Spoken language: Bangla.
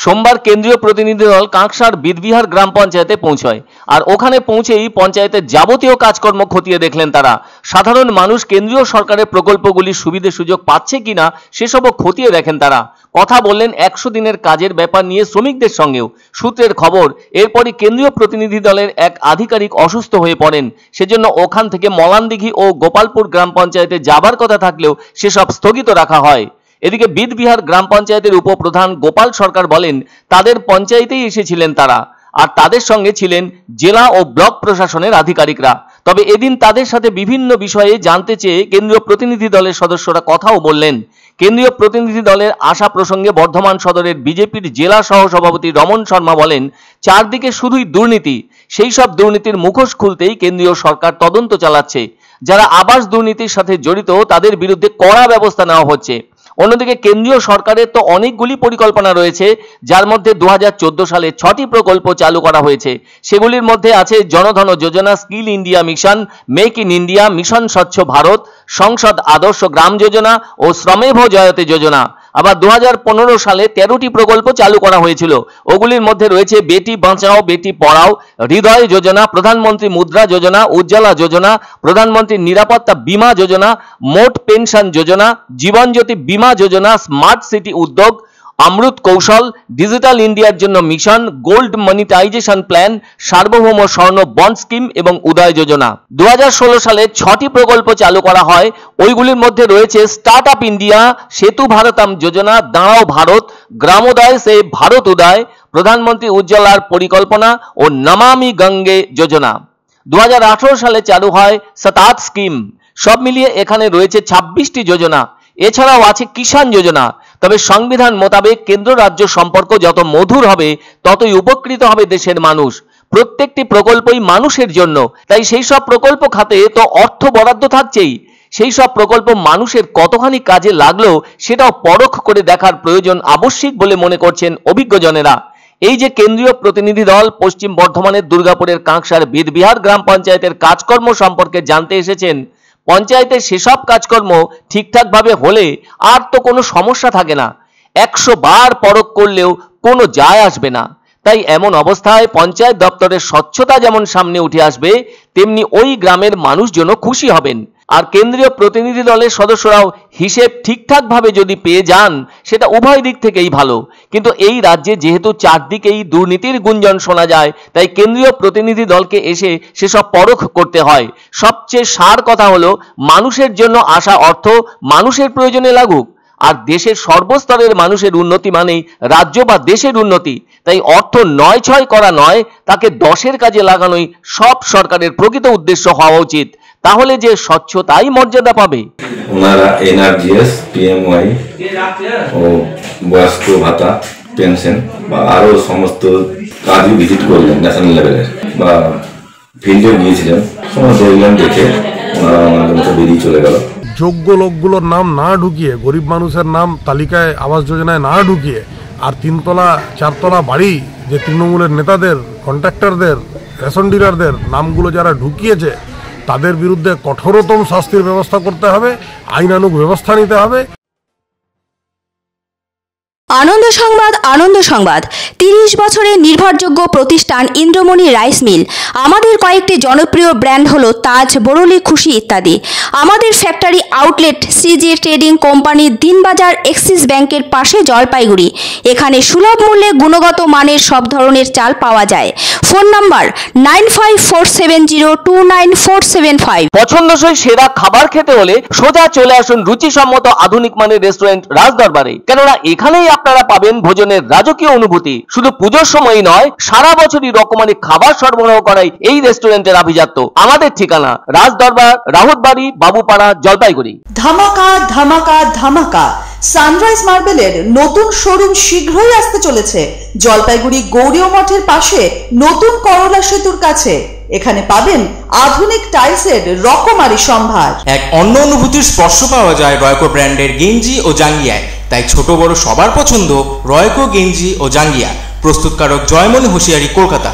সোমবার কেন্দ্রীয় প্রতিনিধি দল কাঁকসার বিদবিহার গ্রাম পঞ্চায়েতে পৌঁছয়। আর ওখানে পৌঁছেই পঞ্চায়েতের যাবতীয় কাজকর্ম খতিয়ে দেখলেন তারা। সাধারণ মানুষ কেন্দ্রীয় সরকারের প্রকল্পগুলির সুবিধে সুযোগ পাচ্ছে কিনা সেসবও খতিয়ে দেখেন তারা। কথা বললেন 100 দিনের কাজের ব্যাপার নিয়ে শ্রমিকদের সঙ্গেও। সূত্রের খবর, এরপরই কেন্দ্রীয় প্রতিনিধি দলের এক আধিকারিক অসুস্থ হয়ে পড়েন। সেজন্য ওখান থেকে মলানদিঘি ও গোপালপুর গ্রাম পঞ্চায়েতে যাবার কথা থাকলেও সেসব স্থগিত রাখা হয়। এদিকে বিদবিহার গ্রাম পঞ্চায়েতের উপপ্রধান গোপাল সরকার বলেন, তাদের পঞ্চায়েতেই এসেছিলেন তারা, আর তাদের সঙ্গে ছিলেন জেলা ও ব্লক প্রশাসনের আধিকারিকরা। তবে এদিন তাদের সাথে বিভিন্ন বিষয়ে জানতে চেয়ে কেন্দ্রীয় প্রতিনিধি দলের সদস্যরা কথাও বললেন। কেন্দ্রীয় প্রতিনিধি দলের আসা প্রসঙ্গে বর্ধমান সদরের বিজেপির জেলা সহসভাপতি রমন শর্মা বলেন, চারদিকে শুধুই দুর্নীতি। সেই সব দুর্নীতির মুখোশ খুলতেই কেন্দ্রীয় সরকার তদন্ত চালাচ্ছে। যারা আবাস দুর্নীতির সাথে জড়িত তাদের বিরুদ্ধে কড়া ব্যবস্থা নেওয়া হচ্ছে। অন্যদিকে কেন্দ্রীয় সরকারের তো অনেকগুলি পরিকল্পনা রয়েছে, যার মধ্যে 2014 সালে 6টি প্রকল্প চালু করা হয়েছে। সেগুলির মধ্যে আছে Jandhan Yojana, skill India mission, make in India, mission স্বচ্ছ ভারত, সংসদ আদর্শ গ্রাম যোজনা ও শ্রমেভ জয়তে যোজনা। আবার 2015 সালে 13টি প্রকল্প চালু করা হয়েছিল। ওগুলির মধ্যে রয়েছে বেটি বাঁচাও বেটি পড়াও, হৃদয় যোজনা, প্রধানমন্ত্রী মুদ্রা যোজনা, উজ্জ্বলা যোজনা, প্রধানমন্ত্রী নিরাপত্তা বীমা যোজনা, মোট পেনশন যোজনা, জীবন জ্যোতি বীমা যোজনা, স্মার্ট সিটি উদ্যোগ, অমৃত কৌশল, ডিজিটাল ইন্ডিয়ার জন্য মিশন, গোল্ড মনিটাইজেশন প্ল্যান, সার্বভৌম স্বর্ণ বন্ড স্কিম এবং উদয় যোজনা। 2016 সালে 6টি প্রকল্প চালু করা হয়। ওইগুলির মধ্যে রয়েছে স্টার্ট আপ ইন্ডিয়া, সেতু ভারতাম যোজনা, দাঁড়াও ভারত, গ্রামোদয় সে ভারত উদয়, প্রধানমন্ত্রী উজ্জ্বলার পরিকল্পনা ও নমামি গঙ্গে যোজনা। 2018 সালে চালু হয় শতাত স্কিম। সব মিলিয়ে এখানে রয়েছে 26টি যোজনা। এছাড়াও আছে কিষাণ যোজনা। তবে সংবিধান মোতাবেক কেন্দ্র রাজ্য সম্পর্ক যত মধুর হবে ততই উপকৃত হবে দেশের মানুষ। প্রত্যেকটি প্রকল্পই মানুষের জন্য, তাই সেই সব প্রকল্প খাতে তো অর্থ বরাদ্দ থাকছেই। সেই সব প্রকল্প মানুষের কতখানি কাজে লাগলো সেটাও পরখ করে দেখার প্রয়োজন আবশ্যিক বলে মনে করছেন অভিজ্ঞজনেরা। এই যে কেন্দ্রীয় প্রতিনিধি দল পশ্চিম বর্ধমানের দুর্গাপুরের কাঁকসার বিদবিহার গ্রাম পঞ্চায়েতের কাজকর্ম সম্পর্কে জানতে এসেছেন, পঞ্চায়েতের সেসব কাজকর্ম ঠিকঠাকভাবে হলে আর তো কোনো সমস্যা থাকে না। 100 বার পরখ করলেও কোনো যায় আসবে না। তাই এমন অবস্থায় পঞ্চায়েত দপ্তরের স্বচ্ছতা যেমন সামনে উঠে আসবে, তেমনি ওই গ্রামের মানুষজনও খুশি হবেন। আর কেন্দ্রীয় প্রতিনিধি দলের সদস্যরাও হিসেব ঠিকঠাকভাবে যদি পেয়ে যান, সেটা উভয় দিক থেকেই ভালো। কিন্তু এই রাজ্যে যেহেতু চারদিকেই দুর্নীতির গুঞ্জন শোনা যায়, তাই কেন্দ্রীয় প্রতিনিধি দলকে এসে সেসব পরখ করতে হয়। সবচেয়ে সার কথা হলো, মানুষের জন্য আসা অর্থ মানুষের প্রয়োজনে লাগুক। আর দেশের সর্বস্তরের মানুষের উন্নতি মানেই রাজ্য বা দেশের উন্নতি। তাই অর্থ নয় ছয় করা নয়, তাকে 10-এর কাজে লাগানোই সব সরকারের প্রকৃত উদ্দেশ্য হওয়া উচিত। তাহলে যে স্বচ্ছতাই মর্যাদা পাবে। ওনারা এনআরজিএস, পিএমওয়াই ও বয়স্ক ভাতা, পেনশন বা আরো সমস্ত কাজই ভিজিট করলেন ন্যাশনাল লেভেলের, বা ফিল্ডে গিয়েছিলেন। সময় দেখলেন, দেখে ওনারা আমাদের মতো বেরিয়ে চলে গেল। যোগ্য লোকগুলোর নাম না ঢুকিয়ে, গরিব মানুষের নাম তালিকায় আবাস যোজনায় না ঢুকিয়ে, আর 3তলা 4তলা বাড়ি যে তৃণমূলের নেতাদের, কন্ট্রাক্টরদের, রেশন ডিলারদের নামগুলো যারা ঢুকিয়েছে, তাদের বিরুদ্ধে কঠোরতম শাস্তির ব্যবস্থা করতে হবে, আইনানুগ ব্যবস্থা নিতে হবে। আনন্দ সংবাদ, আনন্দ সংবাদ। 30 বছরের নির্ভরযোগ্য প্রতিষ্ঠান ইন্দ্রমণি রাইস মিল। আমাদের কয়েকটি জনপ্রিয় ব্র্যান্ড হলো তাজ, বরলি, খুশি ইত্যাদি। আমাদের ফ্যাক্টরি আউটলেট সিজে ট্রেডিং কোম্পানি, দিনবাজার, এক্সিস ব্যাংকের পাশে, জলপাইগুড়ি। এখানে সুলভ মূল্যে গুণগত মানের সব ধরনের চাল পাওয়া যায়। Phone number 9547029475। পছন্দসই সেরা খাবার খেতে হলে সোজা চলে আসুন রুচিসম্মত আধুনিক মানের রেস্টুরেন্ট রাজদরবারে। কেননা এখানেই আপনারা পাবেন ভোজনের রাজকীয় অনুভূতি। শুধু পুজোর সময় নয়, সারা বছরই রকমারি খাবার সরবরাহ করাই এই রেস্টুরেন্টের আভিজাত্য। আমাদের ঠিকানা রাজদরবার, রাহুতবাড়ি, বাবুপাড়া, জলপাইগুড়ি। ধামাকা ধামাকা ধামাকা! সানরাইজ মার্বেলের নতুন শোরুম শীঘ্রই আসতে চলেছে জলপাইগুড়ি গৌরীয় মঠের পাশে, নতুন করলা সেতুর কাছে। এখানে পাবেন আধুনিক টাইলসের রকমারি সম্ভার। এক অন্য অনুভূতির স্পর্শ পাওয়া যায় রয়কো ব্র্যান্ডের গেঞ্জি ও জাঙ্গিয়ায়। তাই ছোট বড় সবার পছন্দ রয়কো গেঞ্জি ও জাঙ্গিয়া। প্রস্তুতকারক জয়মনি হোশিয়ারি, কলকাতা।